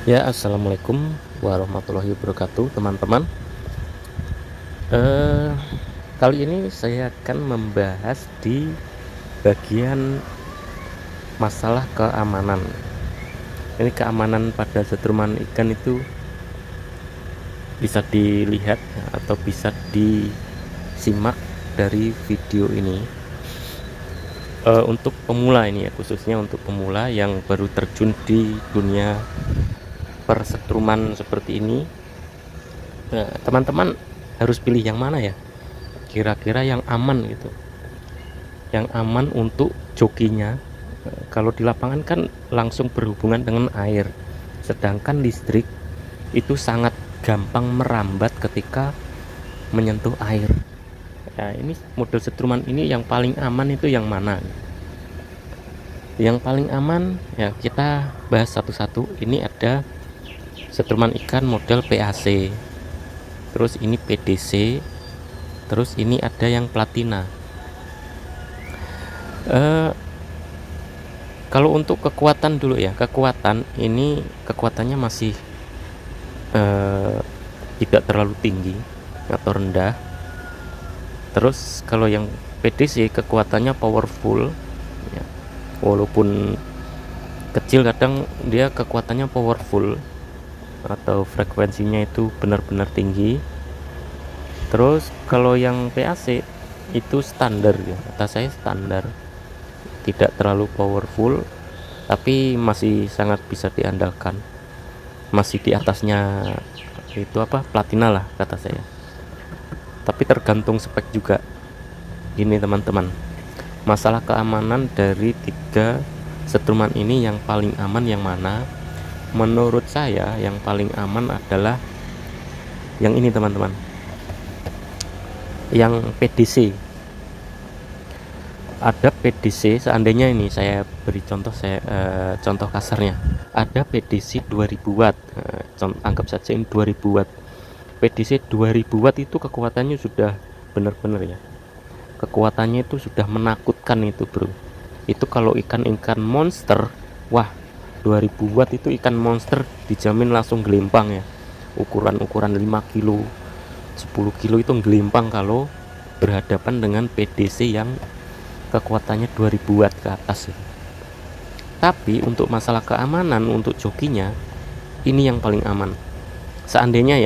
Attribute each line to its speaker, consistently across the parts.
Speaker 1: Ya, assalamualaikum warahmatullahi wabarakatuh, teman-teman. Eh, Kali ini saya akan membahas di bagian masalah keamanan. Ini keamanan pada setruman ikan itu bisa dilihat atau bisa disimak dari video ini. Untuk pemula ini ya, khususnya untuk pemula yang baru terjun di dunia persetruman seperti ini. Nah, teman-teman harus pilih yang mana ya? Kira-kira yang aman gitu, yang aman untuk jokinya. Kalau di lapangan kan langsung berhubungan dengan air, sedangkan listrik itu sangat gampang merambat ketika menyentuh air. Ya, ini model setruman ini yang paling aman itu yang mana? Yang paling aman ya kita bahas satu-satu. Ini ada setruman ikan model PAC, terus ini PDC, terus ini ada yang platina. Kalau untuk kekuatan dulu ya, kekuatan ini kekuatannya masih tidak terlalu tinggi atau rendah. Terus kalau yang PDC kekuatannya powerful ya, walaupun kecil kadang dia kekuatannya powerful atau frekuensinya itu benar-benar tinggi. Terus kalau yang PAC itu standar ya, kata saya standar, tidak terlalu powerful tapi masih sangat bisa diandalkan, masih di atasnya itu apa, platina lah kata saya. Tapi tergantung spek juga. Ini teman-teman, masalah keamanan dari tiga setruman ini yang paling aman yang mana? Menurut saya yang paling aman adalah yang ini teman-teman, yang PDC. Ada PDC, seandainya ini saya beri contoh, contoh kasarnya, ada PDC 2000 watt, anggap saja ini 2000 watt. PDC 2000 watt itu kekuatannya sudah benar-benar ya, kekuatannya itu sudah menakutkan itu bro. Itu kalau ikan-ikan monster, wah 2000 watt itu ikan monster dijamin langsung gelimpang ya. Ukuran-ukuran 5 kilo 10 kilo itu gelimpang kalau berhadapan dengan PDC yang kekuatannya 2000 watt ke atas ya. Tapi untuk masalah keamanan untuk jokinya, ini yang paling aman. Seandainya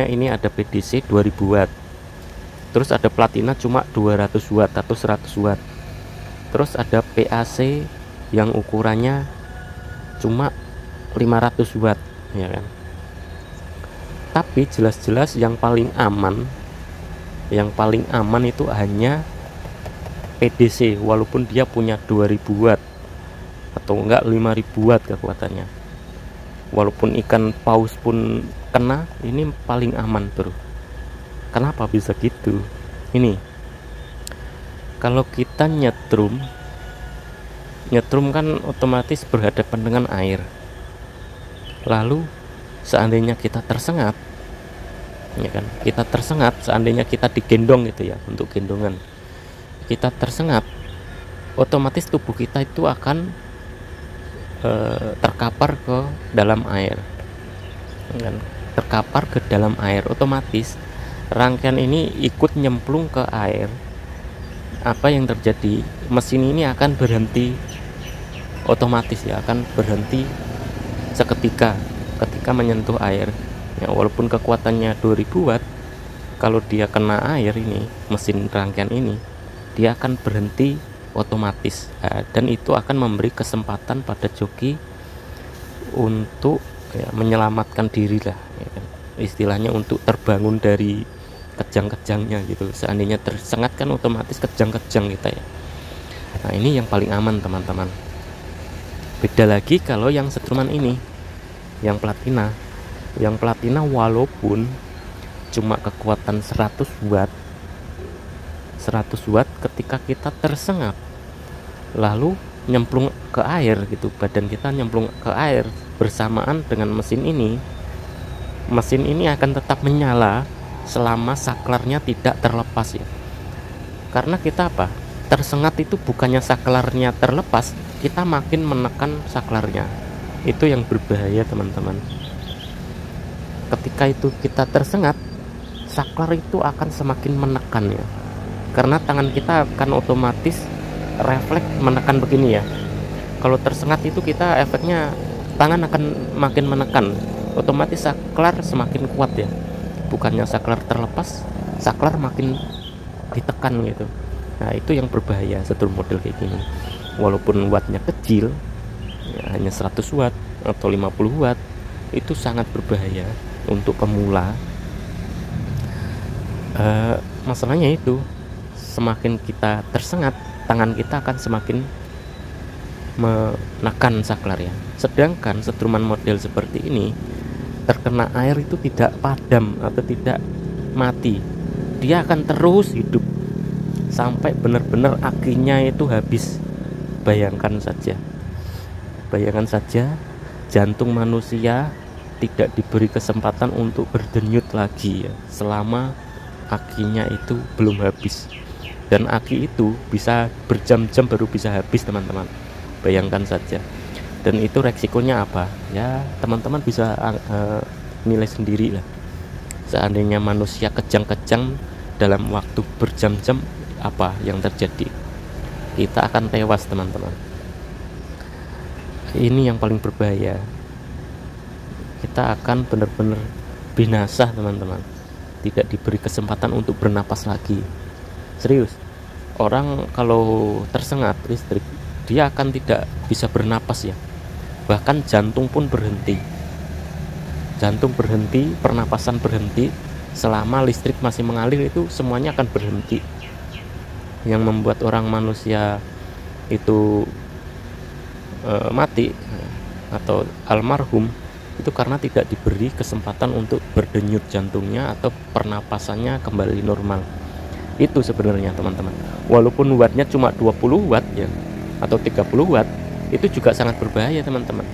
Speaker 1: ini ada PDC 2000 watt, terus ada platina cuma 200 watt atau 100 watt, terus ada PAC yang ukurannya cuma 500 watt ya kan. Tapi jelas-jelas yang paling aman itu hanya PDC, walaupun dia punya 2000 watt atau enggak 5000 watt kekuatannya. Walaupun ikan paus pun kena, ini paling aman bro. Kenapa bisa gitu? Ini kalau kita nyetrum kan otomatis berhadapan dengan air. Lalu seandainya kita tersengat ya kan, seandainya kita digendong gitu ya, untuk gendongan kita tersengat, otomatis tubuh kita itu akan terkapar ke dalam air kan, terkapar ke dalam air. Otomatis rangkaian ini ikut nyemplung ke air. Apa yang terjadi? Mesin ini akan berhenti otomatis ya, akan berhenti seketika ketika menyentuh air ya. Walaupun kekuatannya 2000 watt, kalau dia kena air ini, mesin rangkaian ini, dia akan berhenti otomatis dan itu akan memberi kesempatan pada joki untuk ya, menyelamatkan diri lah ya kan? Istilahnya untuk terbangun dari kejang-kejangnya gitu. Seandainya tersengat kan otomatis kejang-kejang kita ya. Nah ini yang paling aman teman-teman. Beda lagi kalau yang setruman ini, yang platina walaupun cuma kekuatan 100 watt ketika kita tersengat lalu nyemplung ke air gitu, badan kita nyemplung ke air bersamaan dengan mesin ini akan tetap menyala selama saklarnya tidak terlepas ya. Karena kita apa, tersengat itu bukannya saklarnya terlepas, kita makin menekan saklarnya Itu yang berbahaya teman-teman. Ketika itu kita tersengat, saklar itu akan semakin menekan ya, karena tangan kita akan otomatis refleks menekan begini ya. Kalau tersengat itu kita efeknya tangan akan makin menekan, otomatis saklar semakin kuat ya, bukannya saklar terlepas, saklar makin ditekan gitu. Nah itu yang berbahaya setrum model kayak gini. Walaupun wattnya kecil ya, hanya 100 watt atau 50 watt, itu sangat berbahaya untuk pemula. Masalahnya itu semakin kita tersengat, tangan kita akan semakin menekan saklar ya. Sedangkan setruman model seperti ini terkena air itu tidak padam atau tidak mati, dia akan terus hidup sampai benar-benar akinya itu habis. Bayangkan saja jantung manusia tidak diberi kesempatan untuk berdenyut lagi ya, selama akinya itu belum habis. Dan aki itu bisa berjam-jam baru bisa habis teman-teman, bayangkan saja. Dan itu resikonya apa ya, teman-teman bisa nilai sendiri lah. Seandainya manusia kejang-kejang dalam waktu berjam-jam, apa yang terjadi? Kita akan tewas teman-teman. Ini yang paling berbahaya, kita akan benar-benar binasa teman-teman, tidak diberi kesempatan untuk bernapas lagi. Serius, orang kalau tersengat listrik dia akan tidak bisa bernapas ya, bahkan jantung pun berhenti, pernapasan berhenti. Selama listrik masih mengalir itu semuanya akan berhenti. Yang membuat orang manusia itu mati atau almarhum itu karena tidak diberi kesempatan untuk berdenyut jantungnya atau pernapasannya kembali normal. Itu sebenarnya teman-teman, walaupun wattnya cuma 20 watt ya atau 30 watt, itu juga sangat berbahaya teman-teman,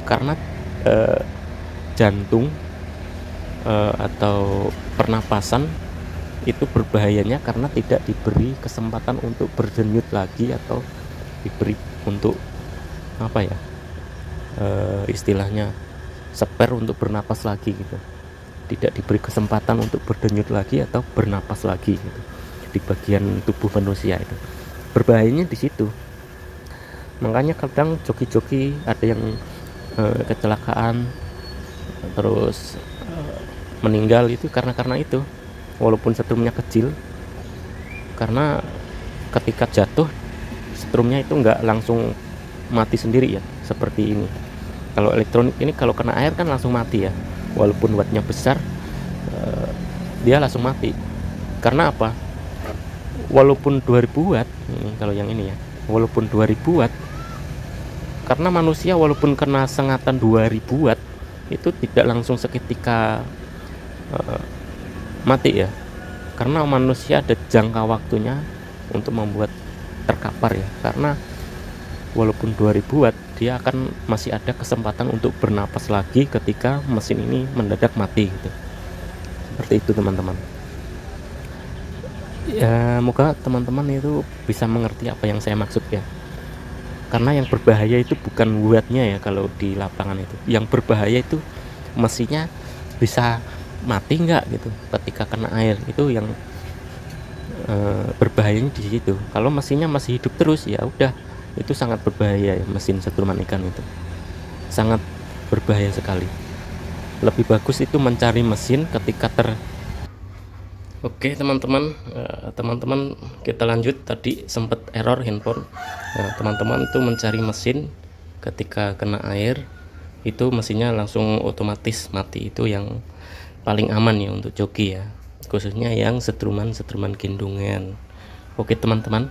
Speaker 1: karena jantung atau pernapasan itu berbahayanya karena tidak diberi kesempatan untuk berdenyut lagi, atau diberi untuk apa ya, istilahnya spare untuk bernapas lagi gitu. Tidak diberi kesempatan untuk berdenyut lagi atau bernapas lagi gitu di bagian tubuh manusia. Itu berbahayanya di situ. Makanya kadang joki-joki ada yang kecelakaan terus meninggal itu karena itu, walaupun setrumnya kecil, karena ketika jatuh setrumnya itu nggak langsung mati sendiri ya, seperti ini. Kalau elektronik ini kalau kena air kan langsung mati ya, walaupun wattnya besar dia langsung mati. Karena apa? Walaupun 2000 watt kalau yang ini ya, walaupun 2000 watt, karena manusia walaupun kena sengatan 2000 watt itu tidak langsung seketika mati ya, karena manusia ada jangka waktunya untuk membuat terkapar ya. Karena walaupun 2000 watt dia akan masih ada kesempatan untuk bernapas lagi ketika mesin ini mendadak mati gitu. Seperti itu teman-teman ya. Moga teman-teman itu bisa mengerti apa yang saya maksud ya, karena yang berbahaya itu bukan wattnya ya. Kalau di lapangan itu yang berbahaya itu mesinnya bisa mati nggak gitu ketika kena air, itu yang berbahayanya di situ. Kalau mesinnya masih hidup terus ya udah, itu sangat berbahaya ya. Mesin setruman ikan itu sangat berbahaya sekali. Lebih bagus itu mencari mesin ketika Oke teman-teman, teman-teman kita lanjut. Tadi sempat error handphone. Nah, teman-teman itu mencari mesin ketika kena air, itu mesinnya langsung otomatis mati. Itu yang paling aman ya untuk joki ya, khususnya yang setruman gendongan. Oke teman-teman,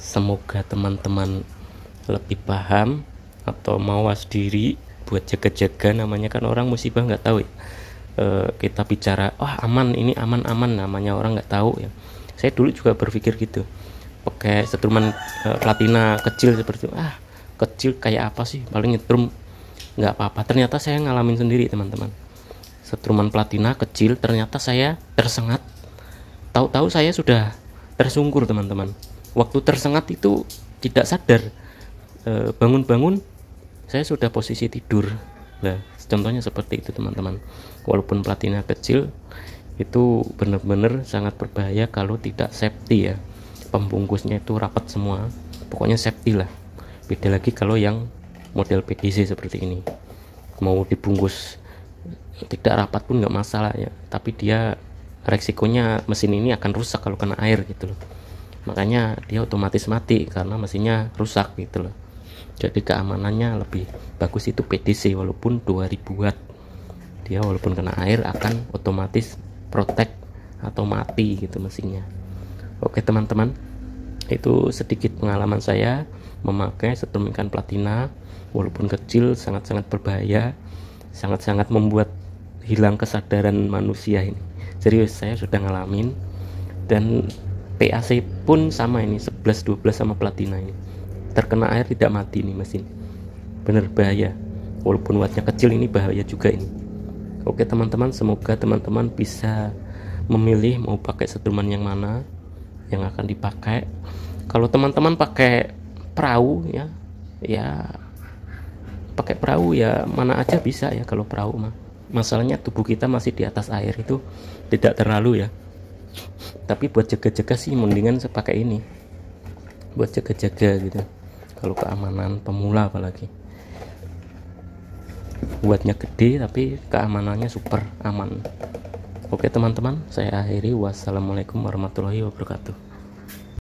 Speaker 1: semoga teman-teman lebih paham atau mawas diri buat jaga-jaga. Namanya kan orang musibah nggak tahu ya. Kita bicara aman, ini aman-aman, namanya orang nggak tahu ya. Saya dulu juga berpikir gitu, pakai setruman platina kecil seperti itu, kecil kayak apa sih, paling nyetrum nggak apa-apa. Ternyata saya ngalamin sendiri teman-teman, setruman platina kecil ternyata saya tersengat. Tahu-tahu saya sudah tersungkur teman-teman. Waktu tersengat itu tidak sadar, bangun-bangun saya sudah posisi tidur. Nah, contohnya seperti itu teman-teman. Walaupun platina kecil, itu benar-benar sangat berbahaya kalau tidak safety ya. Pembungkusnya itu rapat semua, pokoknya safety lah. Beda lagi kalau yang model PDC seperti ini, mau dibungkus tidak rapat pun nggak masalah ya, tapi dia resikonya mesin ini akan rusak kalau kena air gitu loh. Makanya dia otomatis mati karena mesinnya rusak gitu loh. Jadi keamanannya lebih bagus itu PDC walaupun 2000 watt. Dia walaupun kena air akan otomatis protect atau mati gitu mesinnya. Oke teman-teman, itu sedikit pengalaman saya memakai sedemikian platina. Walaupun kecil sangat-sangat berbahaya, sangat-sangat membuat hilang kesadaran manusia ini. Serius, saya sudah ngalamin. Dan PAC pun sama ini, 11-12 sama platina ini. Terkena air tidak mati nih mesin. Bener bahaya. Walaupun wattnya kecil ini bahaya juga ini. Oke teman-teman, semoga teman-teman bisa memilih mau pakai sedelman yang mana yang akan dipakai. Kalau teman-teman pakai perahu ya pakai perahu ya mana aja bisa ya. Kalau perahu mah masalahnya tubuh kita masih di atas air, itu tidak terlalu ya. Tapi buat jaga-jaga sih mendingan saya pakai ini, buat jaga-jaga gitu. Kalau keamanan pemula apalagi, buatnya gede tapi keamanannya super aman. Oke teman-teman, saya akhiri. Wassalamualaikum warahmatullahi wabarakatuh.